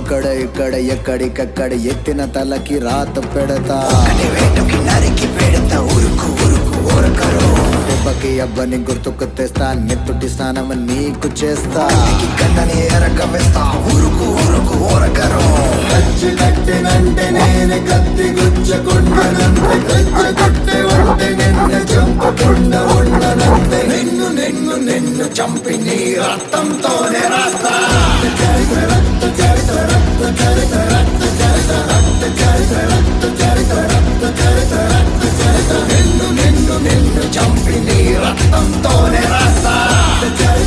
అక్కడ ఇక్కడ ఎక్కడికక్కడ ఎత్తిన తలకి రాత పెడతా వేటుకి నరికి పెడతా ఉరుకు ఉరుకు ఊరకరు దెబ్బకి అబ్బని గుర్తుకు తెస్తా నెత్తుటి స్నానం నీకు చేస్తా కన్నని ఎరక వేస్తా ఉరుకు ఉరుకు ఊరకరు కచ్చి కట్టినంటే నేనే కత్తి గుచ్చకుండనంతే కచ్చగొట్టే ఉంటే నిన్ను చంపకుండా ఉండనంతే నిన్ను నిన్ను నిన్ను చంపి నీ రక్తంతోనే రాస్తా నిన్ను నిన్ను నిన్ను చంపి నీ రక్తంతోనే రాస్తా